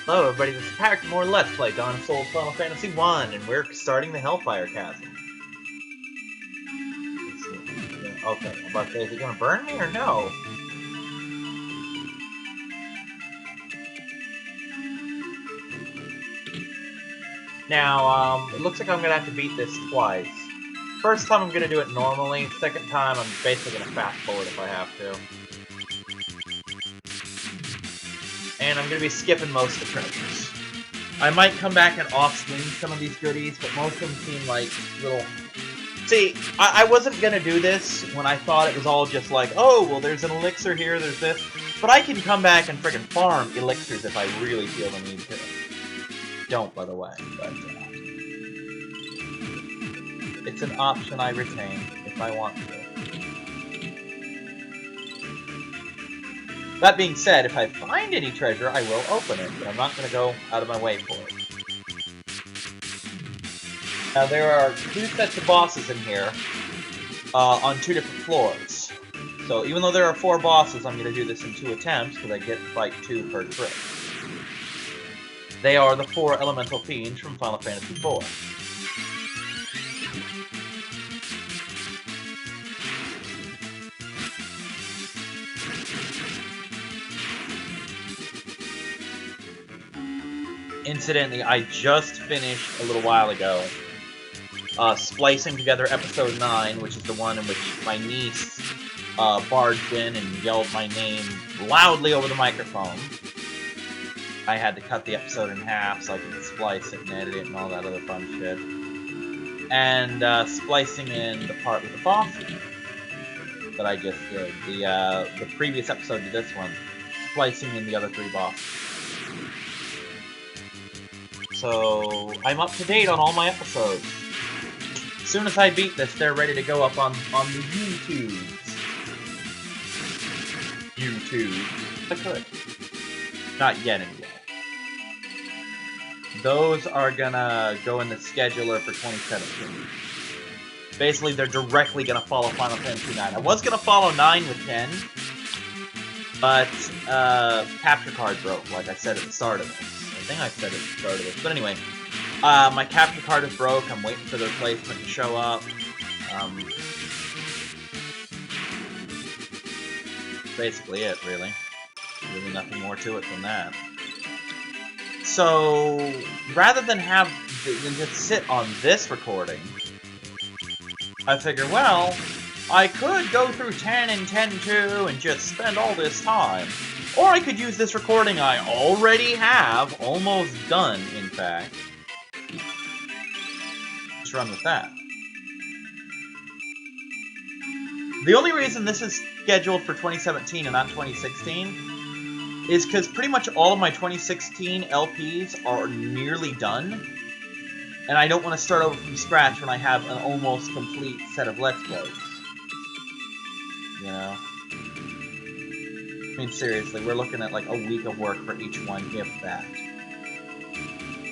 Hello everybody, this is Patrick, more Let's Play Dawn of Souls Final Fantasy 1, and we're starting the Hellfire Chasm. Okay, I'm about to say, is it gonna burn me or no? Now, it looks like I'm gonna have to beat this twice. First time I'm gonna do it normally, second time I'm basically gonna fast forward if I have to. And I'm gonna be skipping most of the treasures. I might come back and off-screen some of these goodies, but most of them seem like little... See, I wasn't gonna do this when I thought it was all just like, oh, well, there's an elixir here, there's this. But I can come back and friggin' farm elixirs if I really feel the need to. Don't, by the way, but it's an option I retain if I want to. That being said, if I find any treasure, I will open it, but I'm not gonna go out of my way for it. Now, there are 2 sets of bosses in here, on 2 different floors. So, even though there are 4 bosses, I'm going to do this in 2 attempts, because I get to fight 2 per trip. They are the 4 elemental fiends from Final Fantasy IV. Incidentally, I just finished a little while ago splicing together episode 9, which is the one in which my niece barged in and yelled my name loudly over the microphone. I had to cut the episode in half so I could splice it and edit it and all that other fun shit. And splicing in the part with the boss that I just did. The previous episode to this one. Splicing in the other 3 bosses. So, I'm up to date on all my episodes. As soon as I beat this, they're ready to go up on the YouTubes. I could. Not yet, anyway. Those are gonna go in the scheduler for 2017. Basically, they're directly gonna follow Final Fantasy IX. I was gonna follow 9 with 10, but capture card broke, like I said at the start of this. I think I said it at the start of this, but anyway. My capture card is broke. I'm waiting for the replacement to show up. Basically it, really. Really nothing more to it than that. So, rather than just sit on this recording, I figure, well, I could go through 10 and 10.2 and just spend all this time. Or I could use this recording I already have, almost done, in fact. Just run with that. The only reason this is scheduled for 2017 and not 2016 is because pretty much all of my 2016 LPs are nearly done, and I don't want to start over from scratch when I have an almost complete set of Let's Plays. You know? I mean, seriously, we're looking at like a week of work for each one, if that.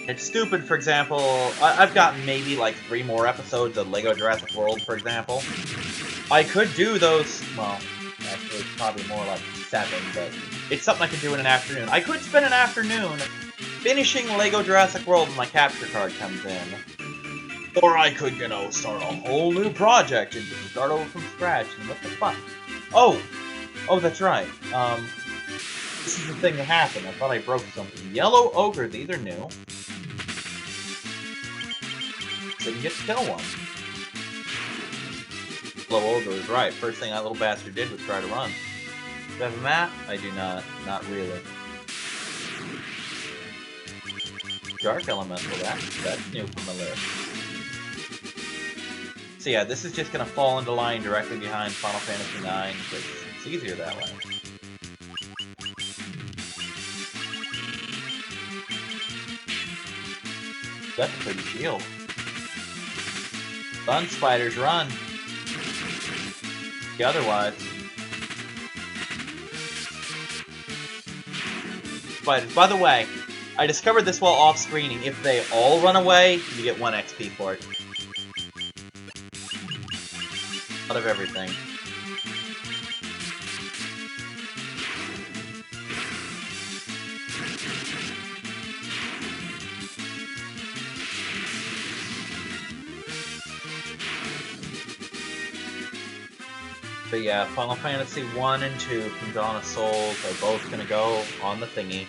It's stupid, for example, I've gotten maybe like 3 more episodes of LEGO Jurassic World, for example. I could do those, well, actually it's probably more like 7, but it's something I could do in an afternoon. I could spend an afternoon finishing LEGO Jurassic World when my capture card comes in. Or I could, you know, start a whole new project and just start over from scratch, and what the fuck? Oh, that's right. This is the thing that happened. I thought I broke something. Yellow Ogre, these are new. Didn't get to kill one. Yellow Ogre was right. First thing that little bastard did was try to run. Do I have a map? I do not. Not really. Dark Elemental, that's new from the list. So yeah, this is just gonna fall into line directly behind Final Fantasy IX, because it's easier that way. That's a pretty shield. Sun spiders, run! Otherwise. Spiders. By the way, I discovered this while off-screening. If they all run away, you get 1 XP for it. Out of everything. But yeah, Final Fantasy 1 and 2 from Dawn of Souls are both gonna go on the thingy.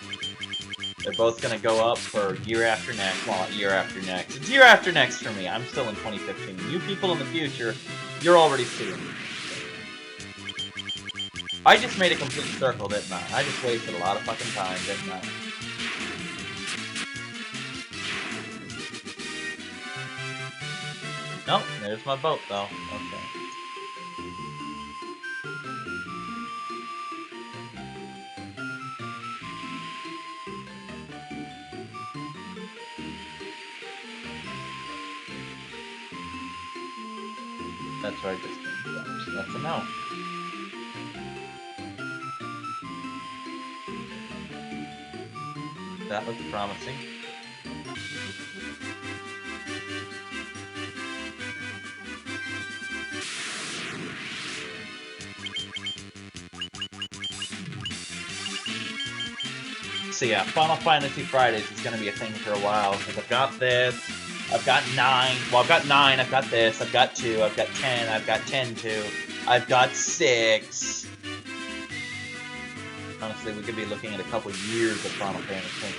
They're both gonna go up for year after next. Well, year after next. It's year after next for me. I'm still in 2015. You people in the future, you're already seeing me. I just made a complete circle, didn't I? I just wasted a lot of fucking time, didn't I? Nope, there's my boat, though. Okay. That's where I just came from, so that's a no. That looks promising. So yeah, Final Fantasy Fridays is going to be a thing for a while, because I've got this, I've got 9, well I've got 9, I've got this, I've got 2, I've got 10, I've got 10 2, I've got 6. Honestly, we could be looking at a couple years of Final Fantasy.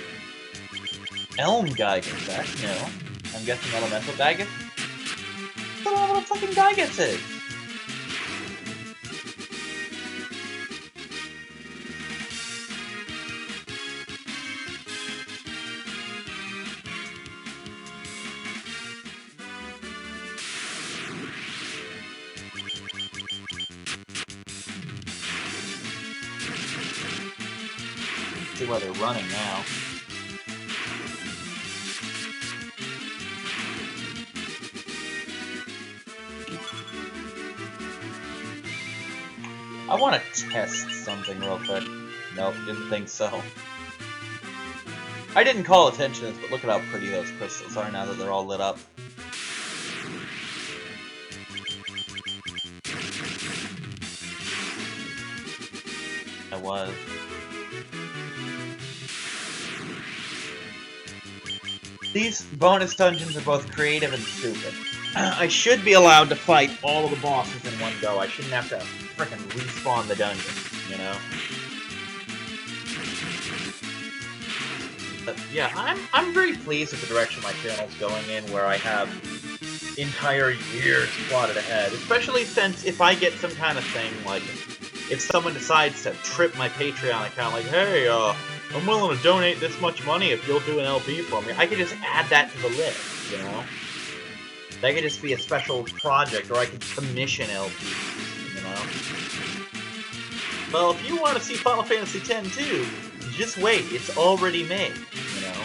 Elm Gygus, that's new. I'm guessing Elemental Gygus? I don't know what fucking Gygus is! See why they're running now. I want to test something real quick. Nope, didn't think so. I didn't call attention to this, but look at how pretty those crystals are now that they're all lit up. I was. These bonus dungeons are both creative and stupid. I should be allowed to fight all of the bosses in one go. I shouldn't have to frickin' respawn the dungeon, you know? But yeah, I'm very pleased with the direction my channel's going in, where I have entire years plotted ahead. Especially since if I get some kind of thing, like, if someone decides to trip my Patreon account, like, hey, I'm willing to donate this much money if you'll do an LP for me, I could just add that to the list, you know? That could just be a special project, or I could commission LPs, you know? Well, if you want to see Final Fantasy X too, just wait, it's already made, you know?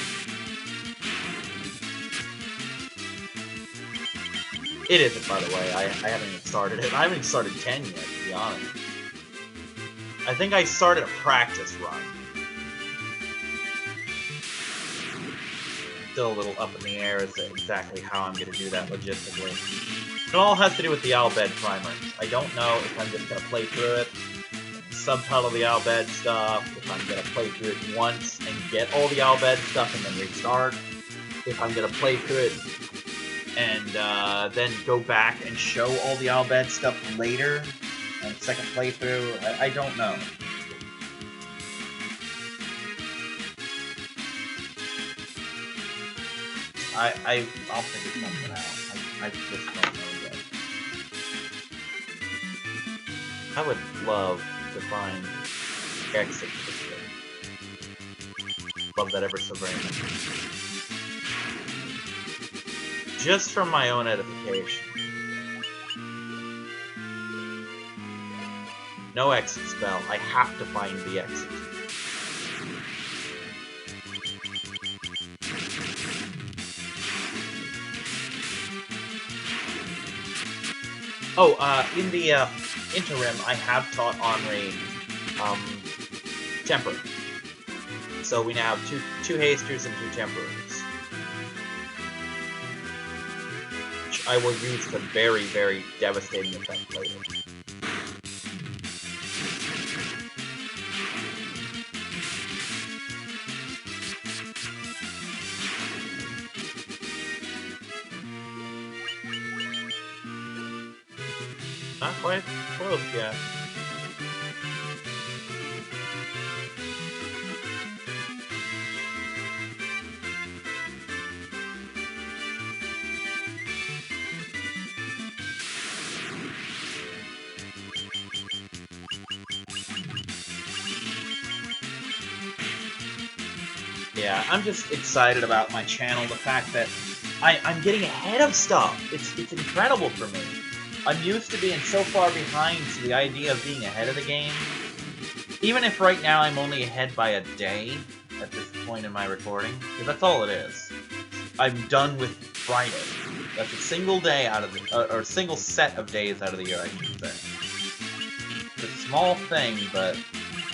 It isn't, by the way, I haven't even started it. I haven't even started 10 yet, to be honest. I think I started a practice run. Still a little up in the air as to exactly how I'm going to do that logistically. It all has to do with the Albed primers. I don't know if I'm just going to play through it, subtitle the Albed stuff, if I'm going to play through it once and get all the Albed stuff and then restart, if I'm going to play through it and then go back and show all the Albed stuff later on the second playthrough. I don't know. I'll figure something out. I just don't know yet. I would love to find exit to this thing. Love that ever so very much. Just for my own edification. No exit spell. I have to find the exit. Oh, in the interim, I have taught Henri Temper. So we now have two hasters and 2 temperers, which I will use to very, very devastating effect later. Not quite. close yet. Yeah, I'm just excited about my channel, the fact that I'm getting ahead of stuff. It's incredible for me. I'm used to being so far behind, so the idea of being ahead of the game, even if right now I'm only ahead by a day at this point in my recording, because that's all it is. I'm done with Friday. That's a single day out of the, or a single set of days out of the year, I should say. It's a small thing, but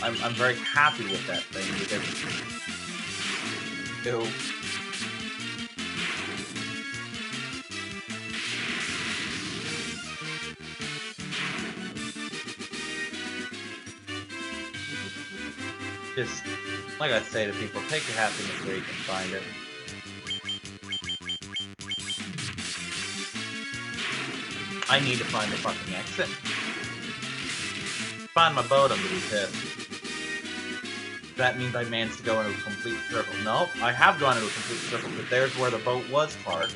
I'm very happy with that thing, because... Ew. Just, like I say to people, take your happiness where you can find it. I need to find the fucking exit. Find my boat, I'm gonna be pissed. That means I managed to go into a complete circle. Nope, I have gone into a complete circle, because there's where the boat was parked.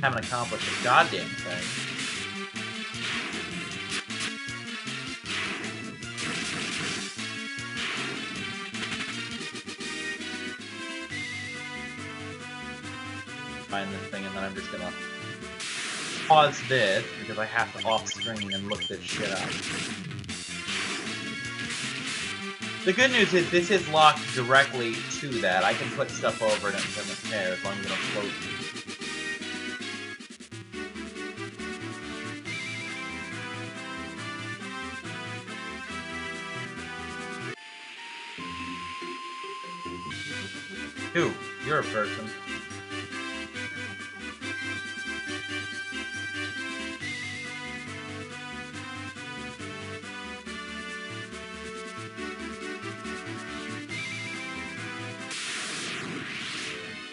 Haven't accomplished a goddamn thing. Find this thing, and then I'm just gonna pause this, because I have to off-screen and look this shit up. The good news is this is locked directly to that. I can put stuff over it and it doesn't care as long as it don't float. Who? You're a person.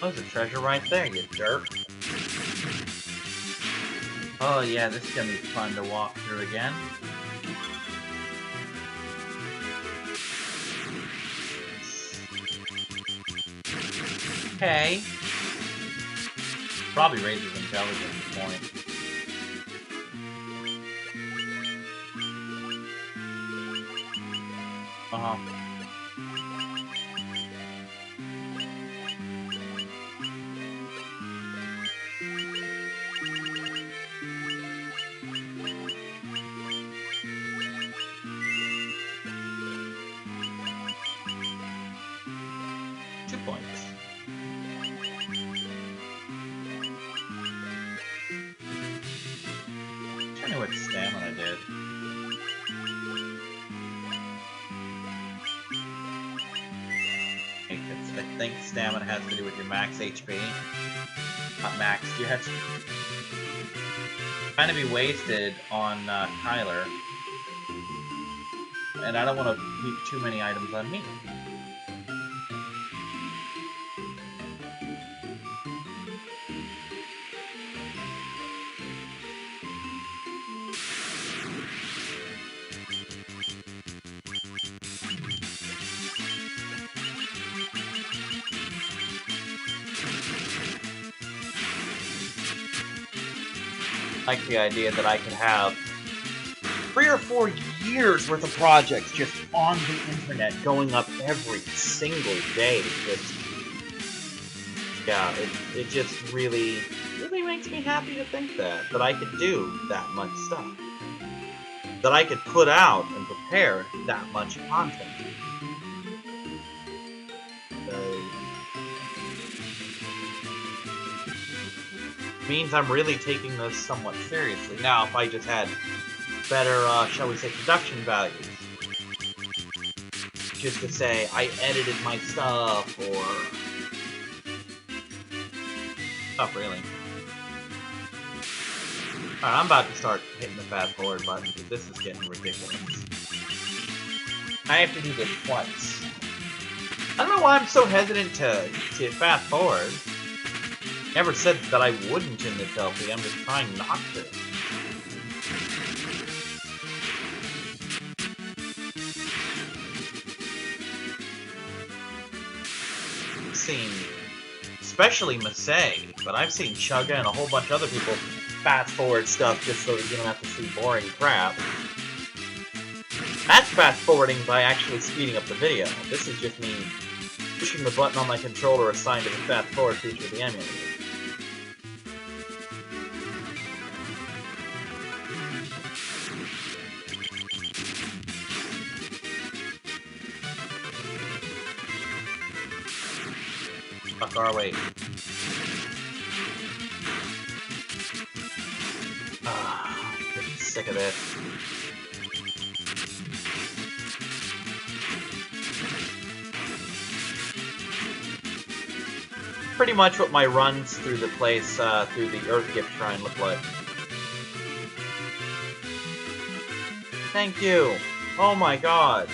Oh, there's a treasure right there, you jerk. Oh yeah, this is gonna be fun to walk through again. Okay. Probably raises intelligence at the point. Uh-huh. 2 points. Tell me what stamina did. I think stamina has to do with your max HP. Not max, yet. Kind of be wasted on Kyler. And I don't want to keep too many items on me. Like the idea that I could have 3 or 4 years worth of projects just on the internet going up every single day. Yeah, it just really makes me happy to think that I could do that much stuff. That I could put out and prepare that much content. Means I'm really taking this somewhat seriously. Now, if I just had better, shall we say, production values. Just to say, I edited my stuff, or... Stuff, really. Alright, I'm about to start hitting the fast forward button, because this is getting ridiculous. I have to do this twice. I don't know why I'm so hesitant to fast forward. Never said that I wouldn't in this LP, I'm just trying not to. seen, especially Masay, but I've seen Chugga and a whole bunch of other people fast-forward stuff just so that you don't have to see boring crap. That's fast-forwarding by actually speeding up the video. This is just me pushing the button on my controller assigned to the fast-forward feature of the emulator. Fuck our way. Ah, I'm sick of this. Pretty much what my runs through the place, through the Earth Gift Shrine look like. Thank you! Oh my god!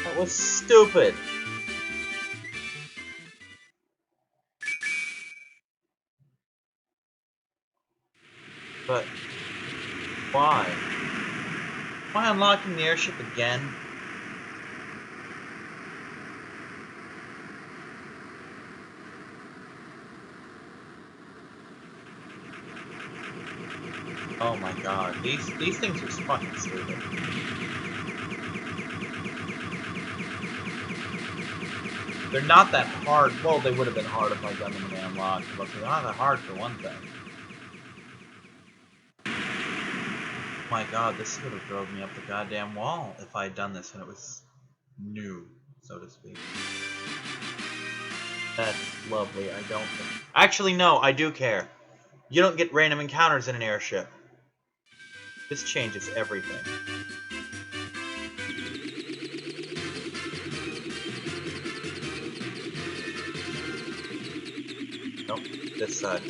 That was stupid! But... why? Am I unlocking the airship again? Oh my god, these things are fucking stupid. They're not that hard. Well, they would have been hard if I'd done them when they unlocked, but they're not that hard for one thing. Oh my god, this would have drove me up the goddamn wall if I'd done this when it was new, so to speak. That's lovely, I don't think... Actually, no, I do care. You don't get random encounters in an airship. This changes everything. Nope, this side.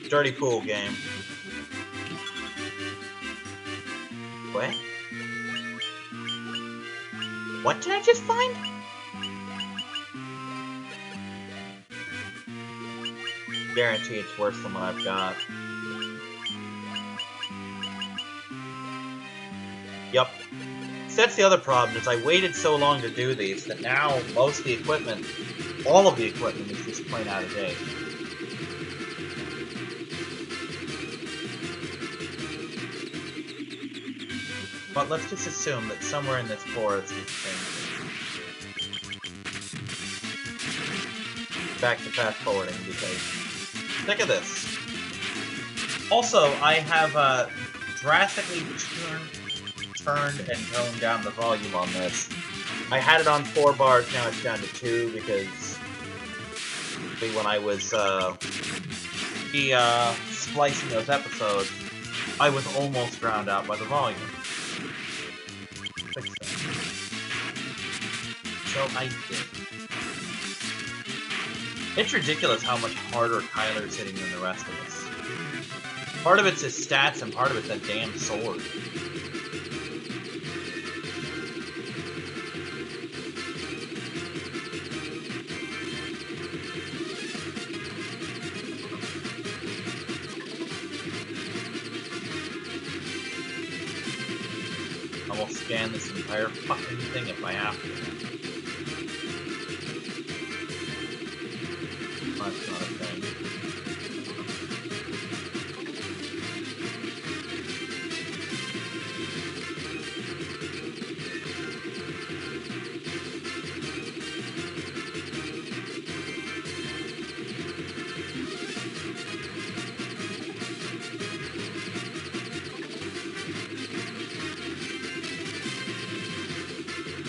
Dirty pool game. What? What did I just find? Guarantee it's worse than what I've got. Yup. So that's the other problem, is I waited so long to do these that now most of the equipment, all of the equipment is just plain out of date. But let's just assume that somewhere in this forest is changing. Back to fast forwarding because look at this. Also, I have drastically turned and toned down the volume on this. I had it on 4 bars, now it's down to 2 because when I was splicing those episodes, I was almost drowned out by the volume. Fix that. So I did. It's ridiculous how much harder Kyler's hitting than the rest of us. Part of it's his stats, and part of it's that damn sword. I will scan this entire fucking thing if I have to. That's not a thing.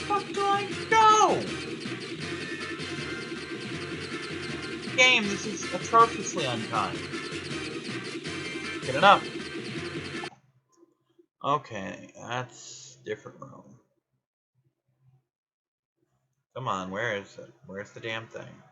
Fuck do I go? Game, this is atrociously unkind. Get it up. Okay, that's different room. Come on, where is it? Where's the damn thing?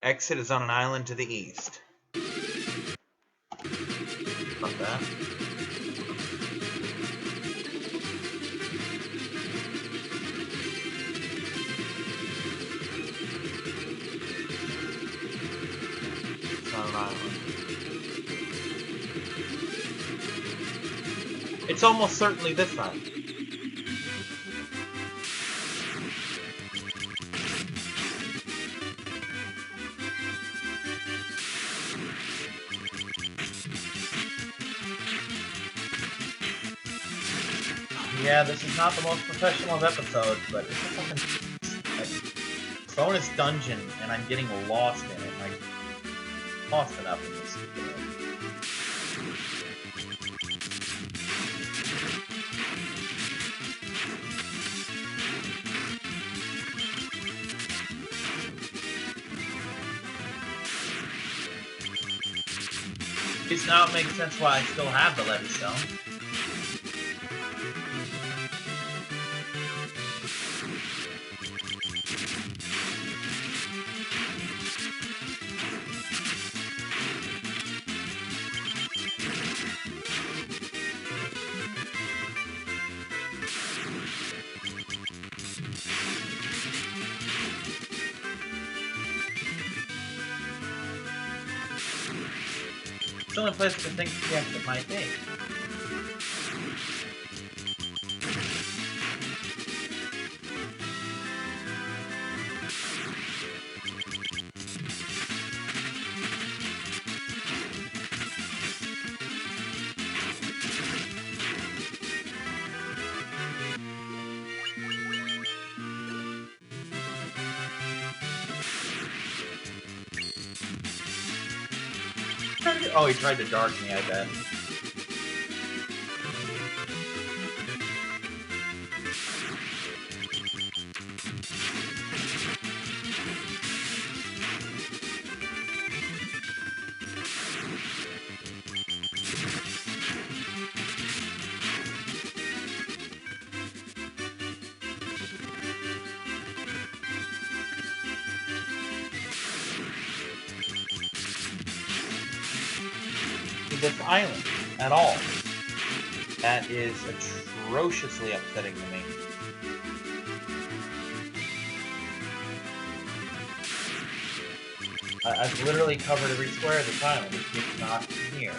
Exit is on an island to the east. Fuck that. It's almost certainly this time. Yeah, this is not the most professional of episodes, but it's a fucking like, bonus dungeon, and I'm getting lost in it. Like, lost enough in this video. At least now it makes sense why I still have the Levy Stone. It's the only place I can think yes, it might be. Oh, he tried to dark me, I bet. This island at all. That is atrociously upsetting to me. I've literally covered every square of this island. It's not here.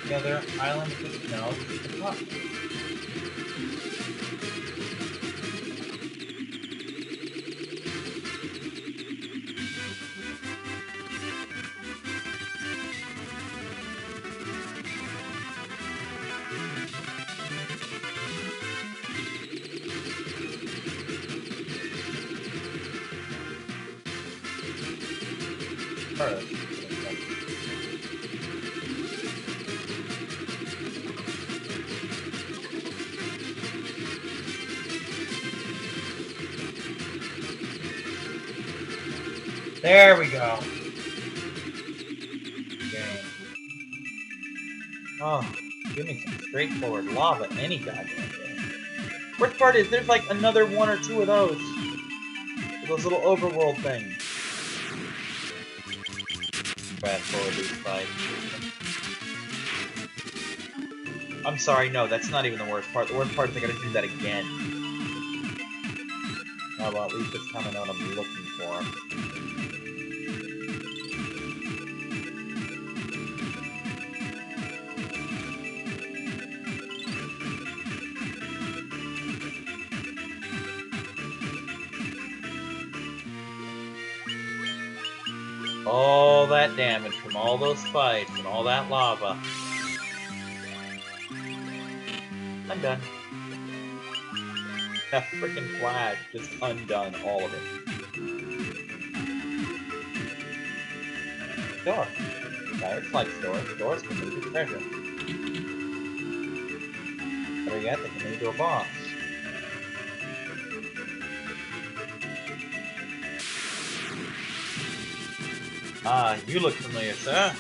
The other island? No, it's not. There we go. Okay. Oh, give me some straightforward lava any goddamn day. Worst part is there's like another one or two of those little overworld things. Fast forward these fights. I'm sorry, no, that's not even the worst part. The worst part is I gotta do that again. Oh, well, at least this time I know what I'm looking for. All that damage from all those fights and all that lava. I'm done. That freaking flash just undone all of it. Door. Pirates like stores. Doors can lead to treasure. Better yet, they can lead to a boss. Ah, you look familiar, sir.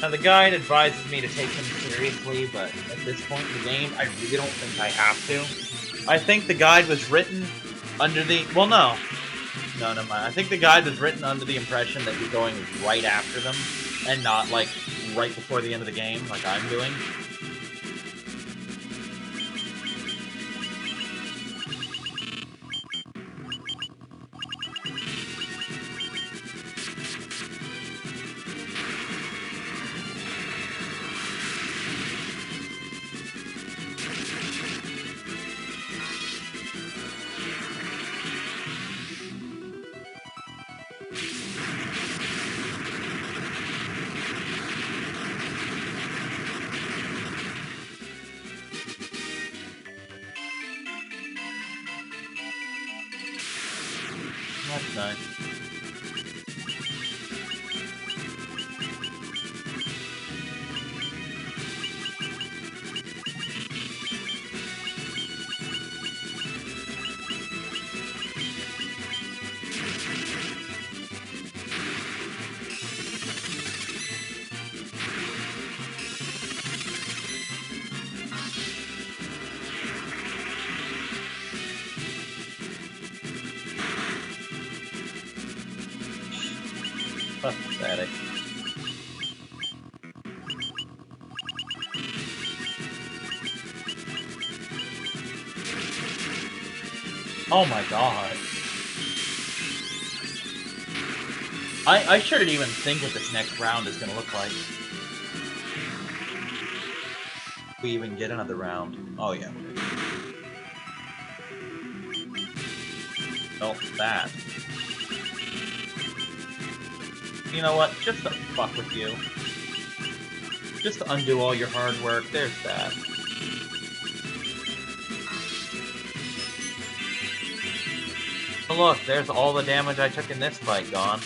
Now, the guide advises me to take him seriously, but at this point in the game, I really don't think I have to. I think the guide was written under the... Well, no. No, never mind. I think the guide was written under the impression that you're going right after them, and not, like, right before the end of the game, like I'm doing. That's nice. Pathetic. Oh my god. I shouldn't even think what this next round is gonna look like. If we even get another round. Oh yeah. Oh, that. You know what? Just to fuck with you. Just to undo all your hard work, there's that. Oh look, there's all the damage I took in this fight gone.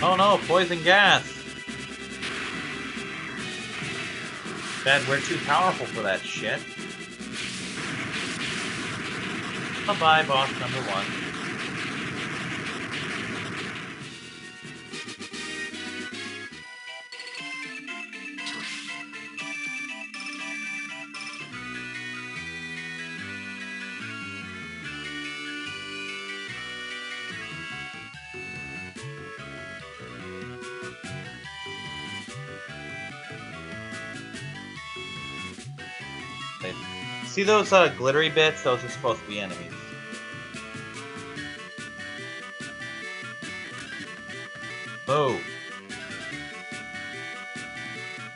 Oh no, poison gas! Bad, we're too powerful for that shit. Bye-bye, boss number 1. See those glittery bits? Those are supposed to be enemies. Oh.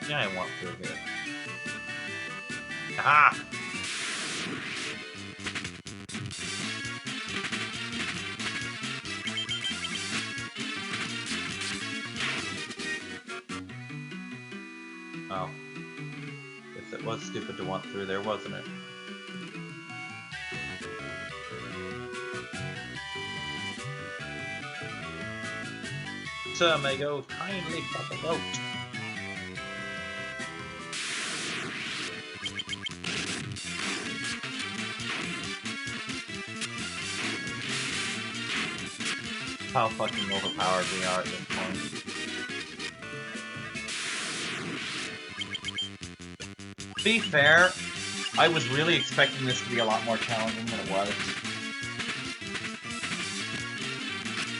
Yeah, I want through here. Aha! Oh. Guess it was stupid to want through there, wasn't it? Sir, may go kindly pop a boat. How fucking overpowered we are at this point. To be fair, I was really expecting this to be a lot more challenging than it was.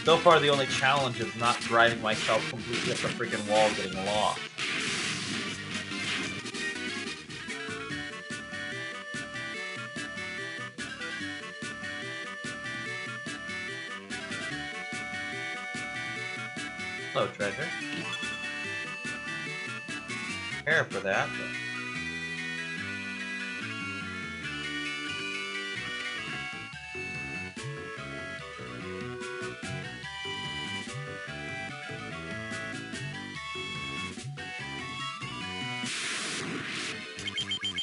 So far, the only challenge is not driving myself completely up the freaking wall getting lost. Hello, treasure. Care for that, but...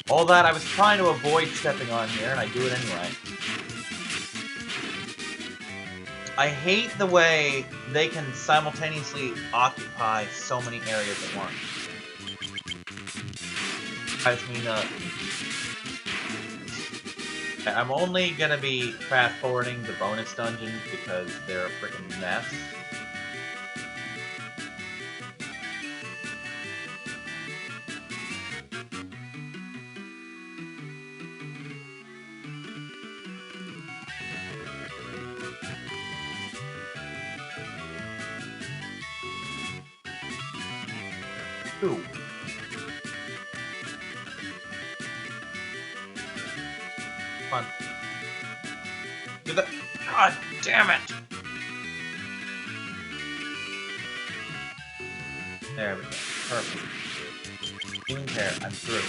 all that, I was trying to avoid stepping on here, and I do it anyway. I hate the way they can simultaneously occupy so many areas at once. Drives me nuts. I'm only gonna be fast-forwarding the bonus dungeons because they're a freaking mess. Ooh. Come on. Do that. God damn it! There we go. Perfect. Even care. I'm through.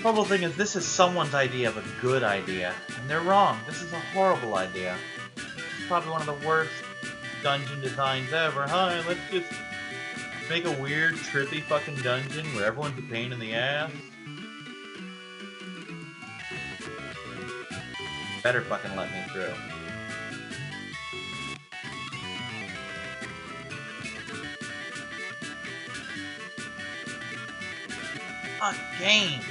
horrible thing is, this is someone's idea of a good idea, and they're wrong. This is a horrible idea. It's probably one of the worst dungeon designs ever. Hi, let's just make a weird, trippy fucking dungeon where everyone's a pain in the ass. Better fucking let me through. A game!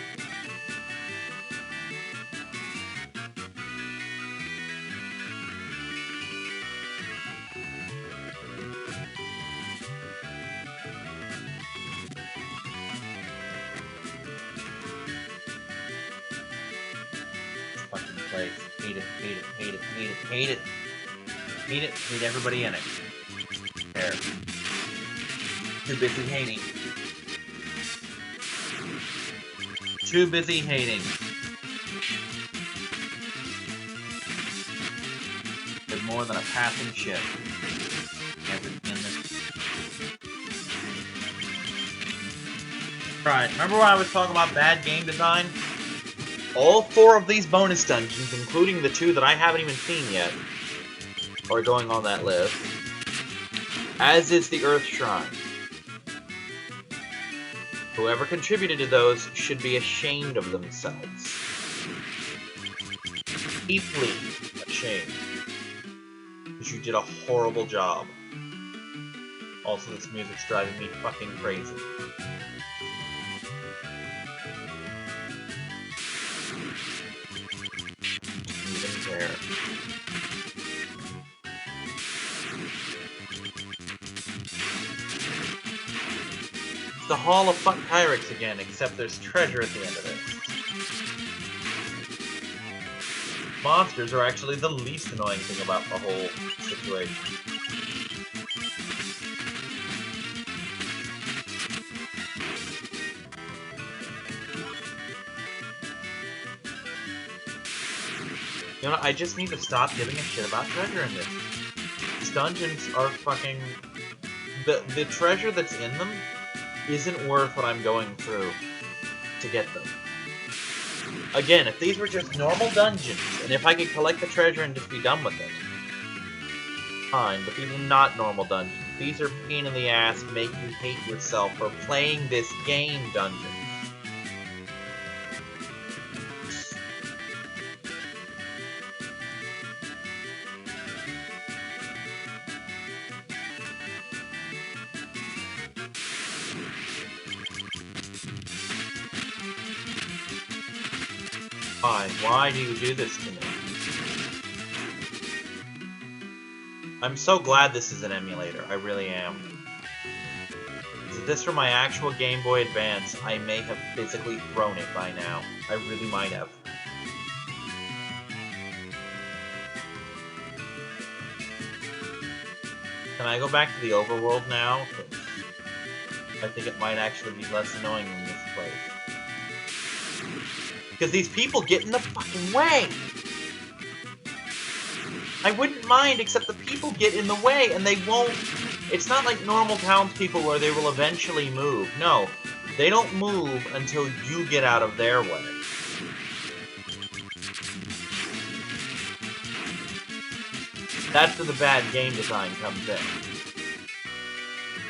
Fucking place. Hate it, hate it, hate it, hate it, hate it. Hate it, hate everybody in it. There. Too busy hating. Too busy hating. There's more than a passing ship. Everything in this. Right, remember when I was talking about bad game design? All 4 of these bonus dungeons, including the 2 that I haven't even seen yet, are going on that list. As is the Earth Shrine. Whoever contributed to those should be ashamed of themselves. Deeply ashamed. Because you did a horrible job. Also, this music's driving me fucking crazy. Even there. It's the Hall of Fuck Kyrex again, except there's treasure at the end of it. Monsters are actually the least annoying thing about the whole situation. You know, I just need to stop giving a shit about treasure in this. These dungeons are fucking... The treasure that's in them isn't worth what I'm going through to get them. Again, if these were just normal dungeons, and if I could collect the treasure and just be done with it, fine, but these are not normal dungeons. These are pain in the ass, make you hate yourself for playing this game dungeons. Why do you do this to me? I'm so glad this is an emulator, I really am. If this were my actual Game Boy Advance, I may have physically thrown it by now. I really might have. Can I go back to the overworld now? I think it might actually be less annoying than this place. Because these people get in the fucking way! I wouldn't mind, except the people get in the way, and they won't... It's not like normal townspeople where they will eventually move. No, they don't move until you get out of their way. That's where the bad game design comes in.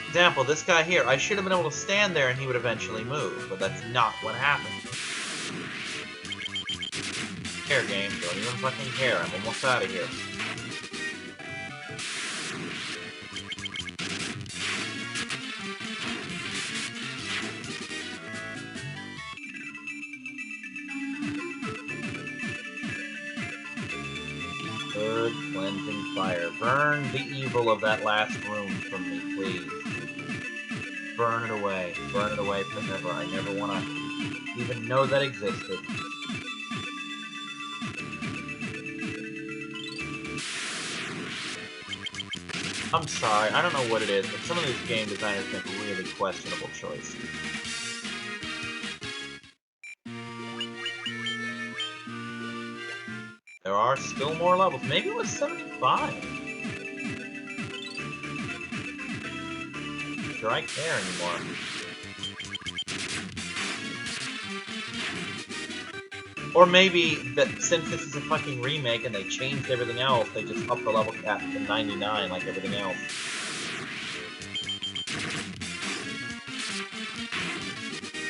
Example, this guy here, I should have been able to stand there and he would eventually move, but that's not what happened. Care game, don't even fucking care, I'm almost out of here. Good cleansing fire. Burn the evil of that last room from me, please. Burn it away. Burn it away forever. I never want to even know that existed. I'm sorry, I don't know what it is, but some of these game designers make really questionable choices. There are still more levels. Maybe it was 75. Not sure I care anymore. Or maybe that since this is a fucking remake and they changed everything else, they just upped the level cap to 99 like everything else.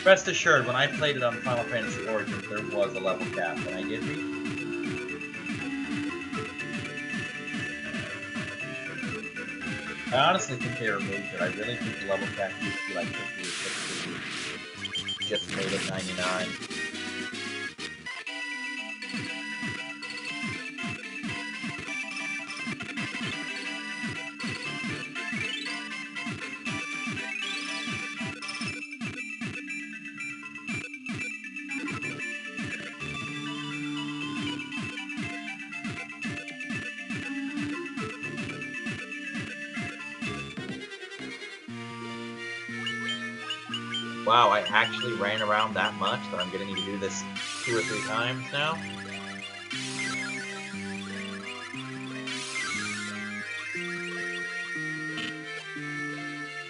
Rest assured, when I played it on Final Fantasy Origins, there was a level cap, and I did read. I honestly think they removed it. I really think the level cap used to be like 50 or 60. Just made it 99. Wow, I actually ran around that much that I'm gonna need to do this 2 or 3 times now?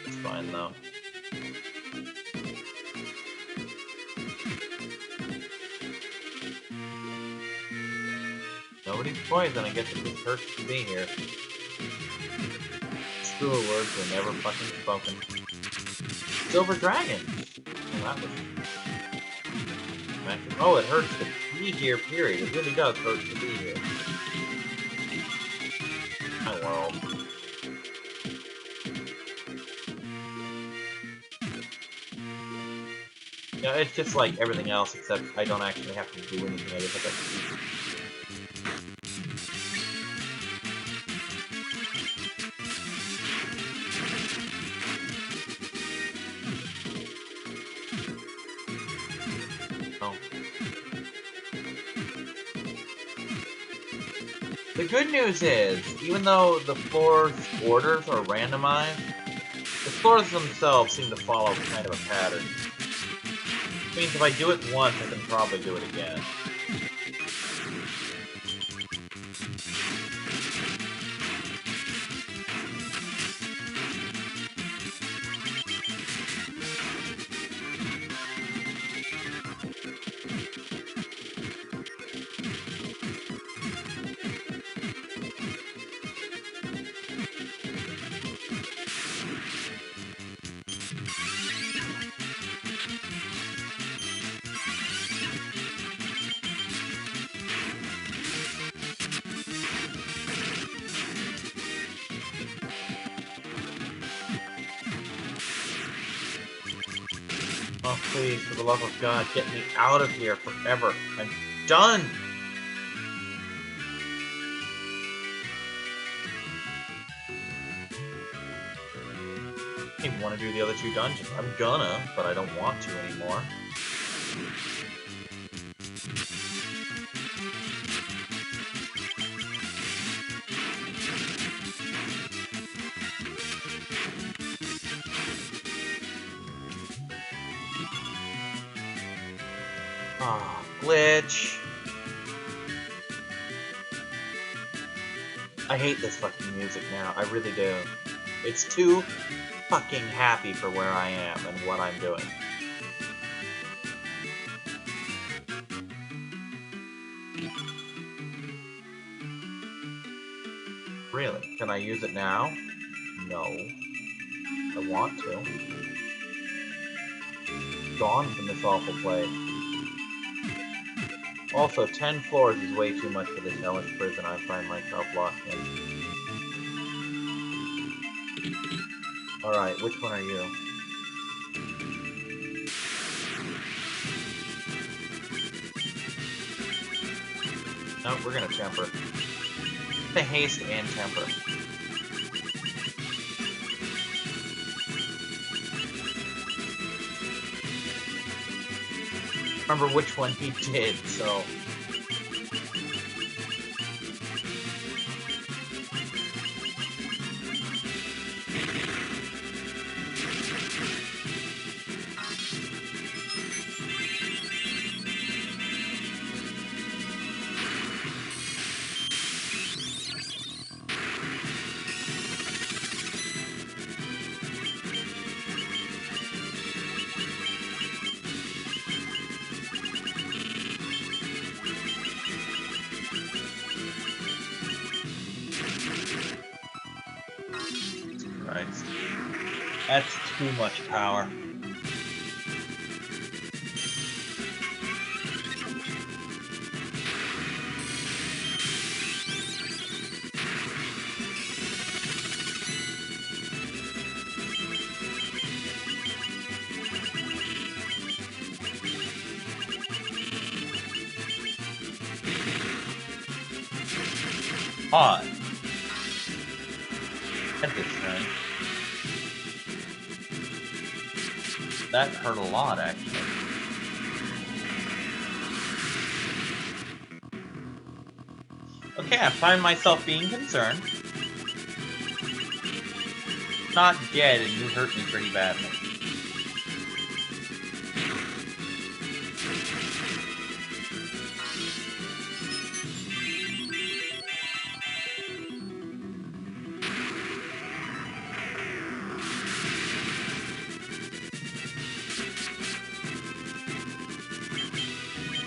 It's fine though. Nobody's poison, I guess it just hurts to be here. Screw words were never fucking spoken. Silver Dragon! Well, that was... Oh, it hurts to be here, period. It really does hurt to be here. My world. Yeah, it's just like everything else, except I don't actually have to do anything. I just have to... The good news is, even though the floor's orders are randomized, the floors themselves seem to follow kind of a pattern. Which means if I do it once, I can probably do it again. Oh, please, for the love of God, get me out of here forever. I'm done! I want to do the other 2 dungeons. I'm gonna, but I don't want to anymore. Ah, glitch. I hate this fucking music now. I really do. It's too fucking happy for where I am and what I'm doing. Really? Can I use it now? No. I want to. Gone from this awful place. Also, 10 floors is way too much for this hellish prison I find myself locked in. Alright, which one are you? No, we're gonna temper. The haste and temper. Remember which one he did, so... That's too much power. Odd. At this time. That hurt a lot, actually. Okay, I find myself being concerned. Not dead, and you hurt me pretty badly.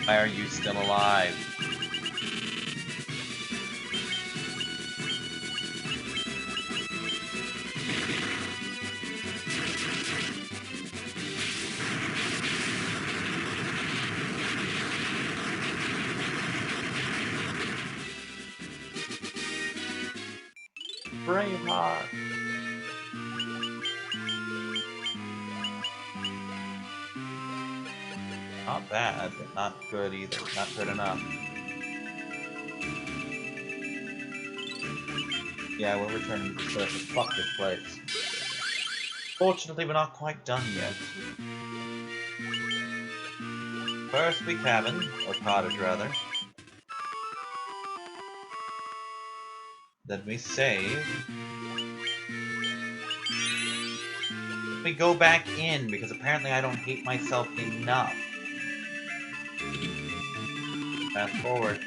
Why are you still alive? Braveheart. Not bad, but not good either. Not good enough. Yeah, we're returning to the surface. Fuck this place. Fortunately, we're not quite done yet. First we cabin, or cottage rather. Then we save. We go back in, because apparently I don't hate myself enough. Fast forward.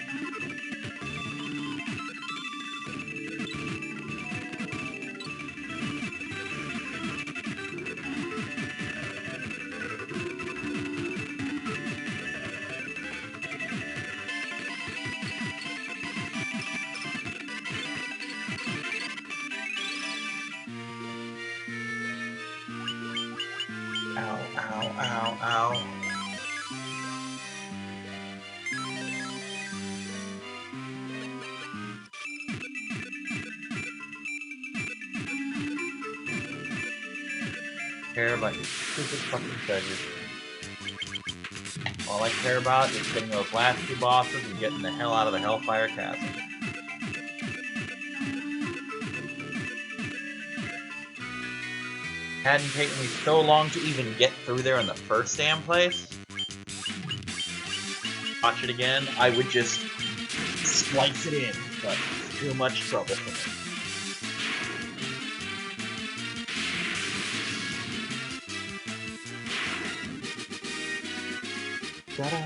Ow, ow, ow, ow. Care about your stupid fucking treasures. All I care about is getting those last two bosses and getting the hell out of the Hellfire Chasm. Hadn't taken me so long to even get through there in the first damn place. Watch it again, I would just splice it in, but it's too much trouble for me. Ta-da!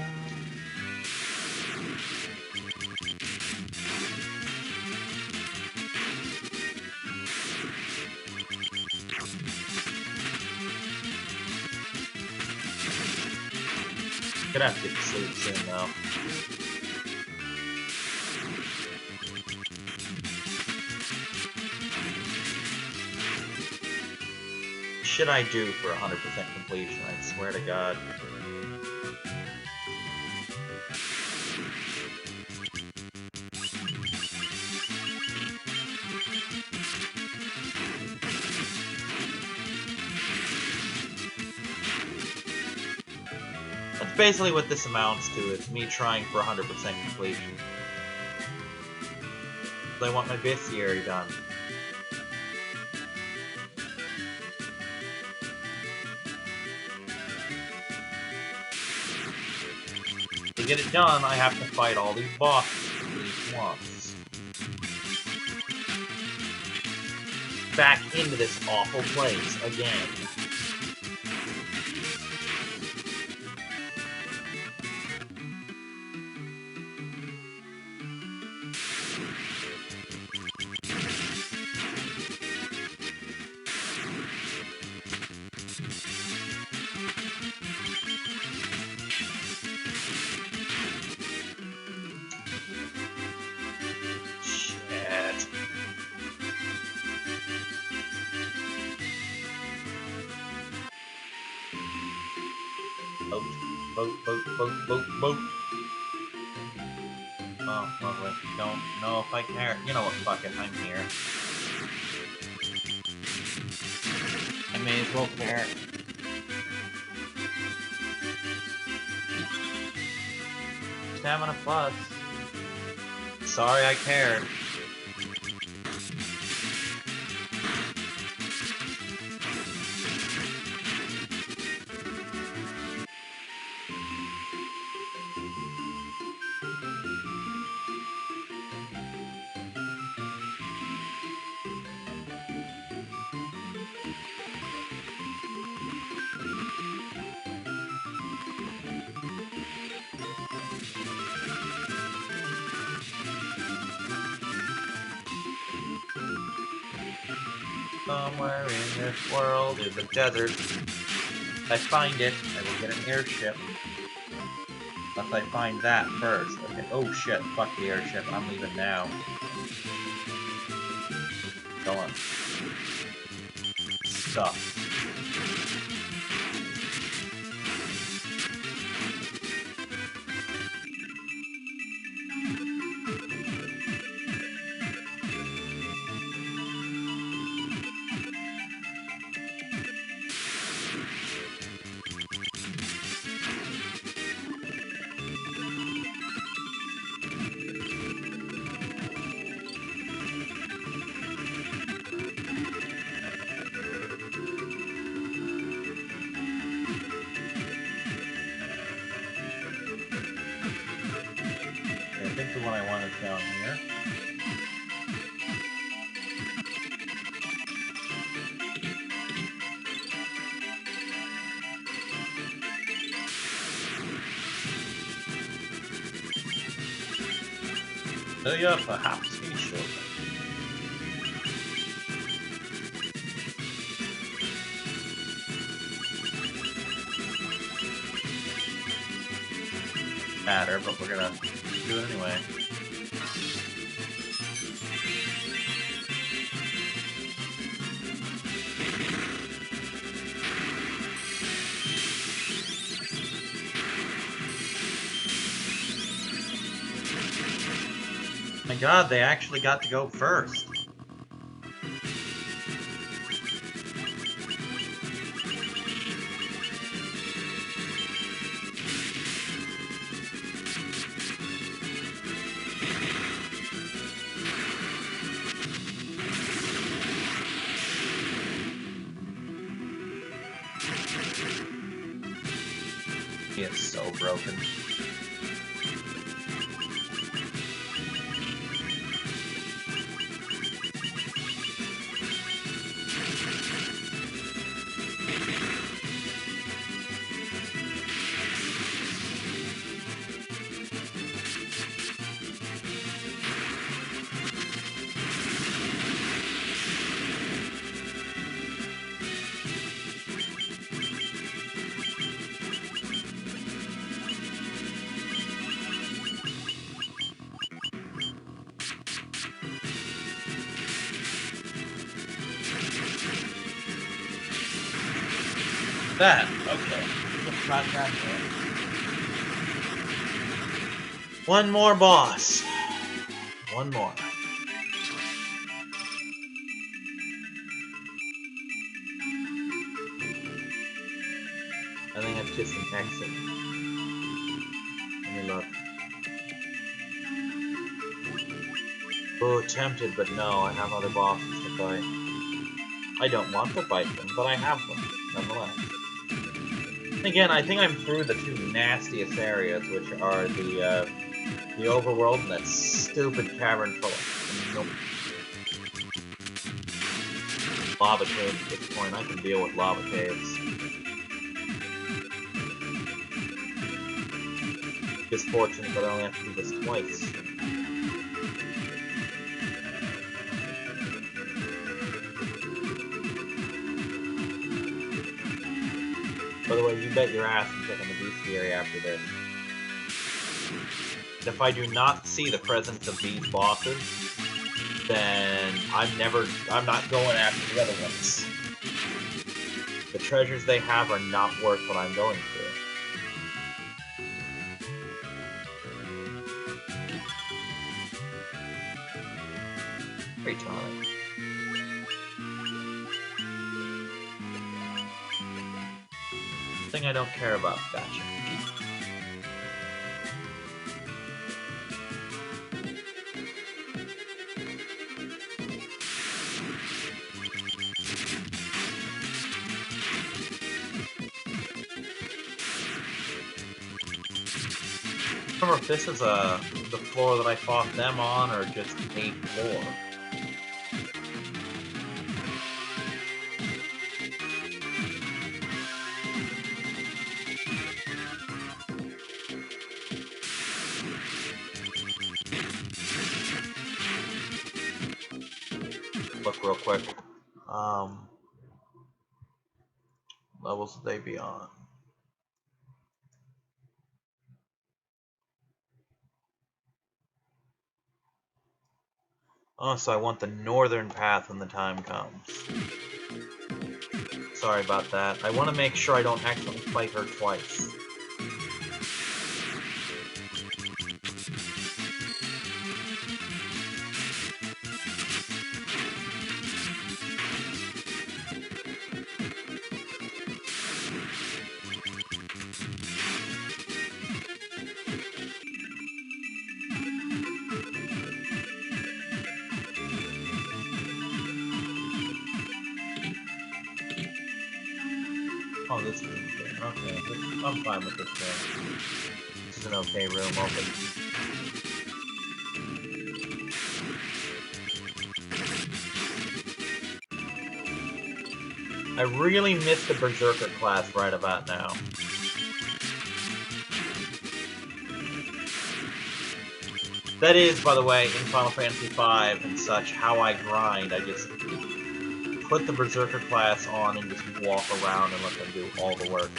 Gonna have to get to sleep soon though. What should I do for 100% completion? I swear to God. That's basically what this amounts to. It's me trying for 100% completion. I want my bestiary done. To get it done, I have to fight all these bosses at least once. Back into this awful place again. Boat. Oh, lovely. Don't know if I care. You know what, fuck it, I'm here. I may as well care. Stamina plus. Sorry I cared. Somewhere in this world is a desert. If I find it, I will get an airship. Unless I find that first. Okay. Oh shit, fuck the airship. I'm leaving now. Go on. Stop. I think the one I want is down here. So yeah, perhaps he should. Matter, but we're gonna do it anyway. My god, they actually got to go first. It's so broken. That, okay. Got that there. One more boss. One more. I think that's just an exit. Let me look. Oh, tempted, but no, I have other bosses to fight. I don't want to fight them, but I have them, nonetheless. Again, I think I'm through the two nastiest areas, which are the overworld and that stupid cavern full of lava caves at this point. I can deal with lava caves. It's fortunate that I only have to do this twice. By the way, you bet your ass I'm checking the bestiary after this. If I do not see the presence of these bosses, then I'm not going after the other ones. The treasures they have are not worth what I'm going through. Retonic. Thing I don't care about. Gotcha. I don't remember if this is the floor that I fought them on, or just a floor. Look real quick. Levels would they be on? Oh, so I want the northern path when the time comes. Sorry about that. I want to make sure I don't accidentally fight her twice. Oh, this room. Okay, I'm fine with this room. This is an okay room. I really miss the Berserker class right about now. That is, by the way, in Final Fantasy V and such, how I grind. I just put the Berserker class on and just walk around and let them do all the work.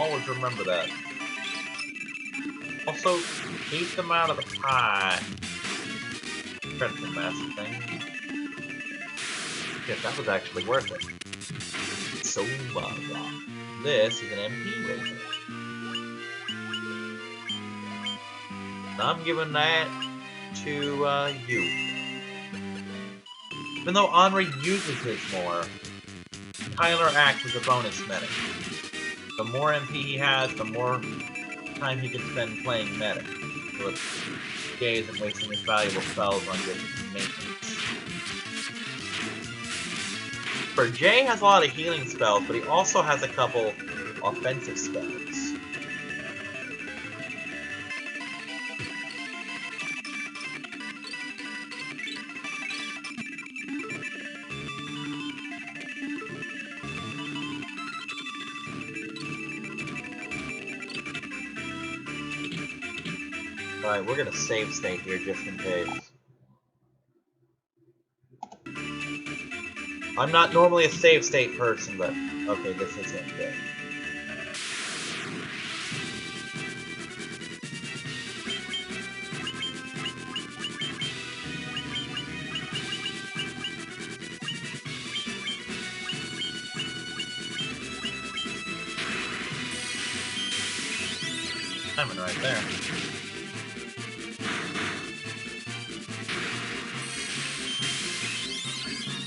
Always remember that. Also, keep them out of the pie. Critical massive thing. Yeah, that was actually worth it. So, this is an MP razor. I'm giving that to you. Even though Henri uses his more, Tyler acts as a bonus medic. The more MP he has, the more time he can spend playing medic. So Jay isn't wasting his valuable spells on just maintenance. For Jay has a lot of healing spells, but he also has a couple offensive spells. Alright, we're gonna save state here just in case. I'm not normally a save state person, but okay, this isn't good. Timing right there.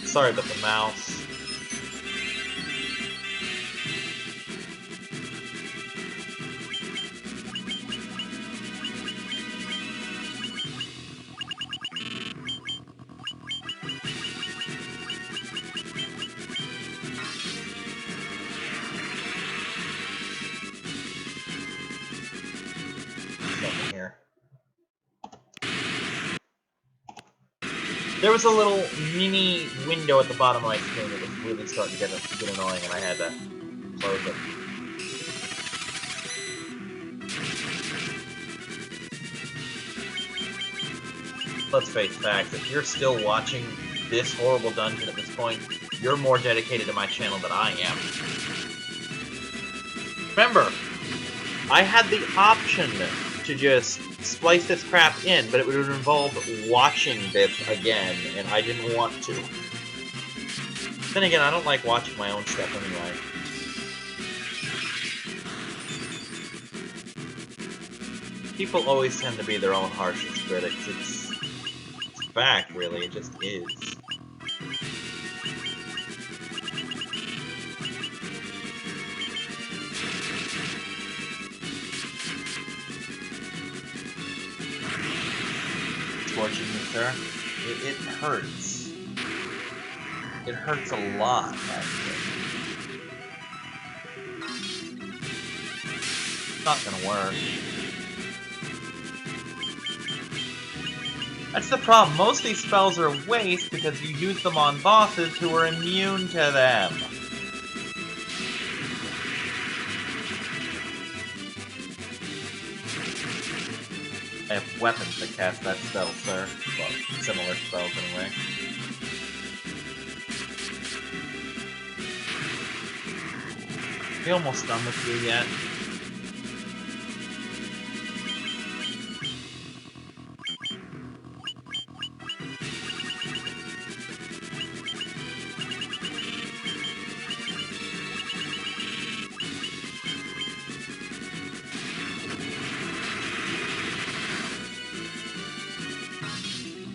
Sorry about the mouse. Nothing here. There was a little mini window at the bottom of my screen that was really starting to get annoying, and I had to close it. Let's face facts, if you're still watching this horrible dungeon at this point, you're more dedicated to my channel than I am. Remember, I had the option to just splice this crap in, but it would have involved watching this again, and I didn't want to. Then again, I don't like watching my own stuff anyway. People always tend to be their own harshest critics. It's a fact, really. It just is. Scorching you, sir. It hurts. It hurts a lot, actually. It's not gonna work. That's the problem. Most of these spells are a waste because you use them on bosses who are immune to them. I have weapons that cast that spell, sir. Well, similar spells anyway. Are you almost done with you yet?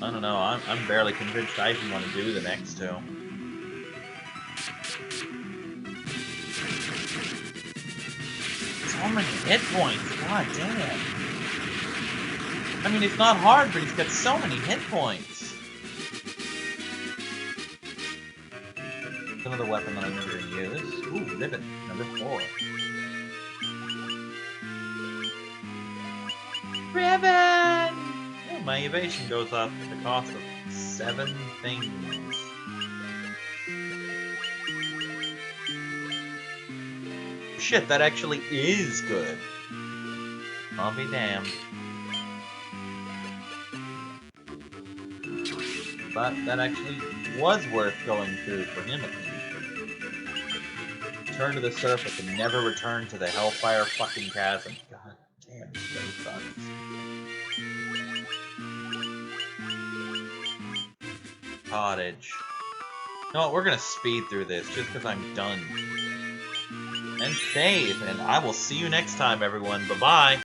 I don't know, I'm barely convinced I even want to do the next two. So many hit points, god damn. I mean, it's not hard, but he's got so many hit points. Another weapon that I'm never going to use. Ooh, ribbon, number 4. Ribbon! Oh, my evasion goes up at the cost of 7 things. Shit, that actually is good. I'll be damned. But that actually was worth going through for him at least. Return to the surface and never return to the Hellfire fucking chasm. God damn, this really sucks. Cottage. No, we're gonna speed through this just because I'm done. And save, and I will see you next time, everyone. Bye-bye.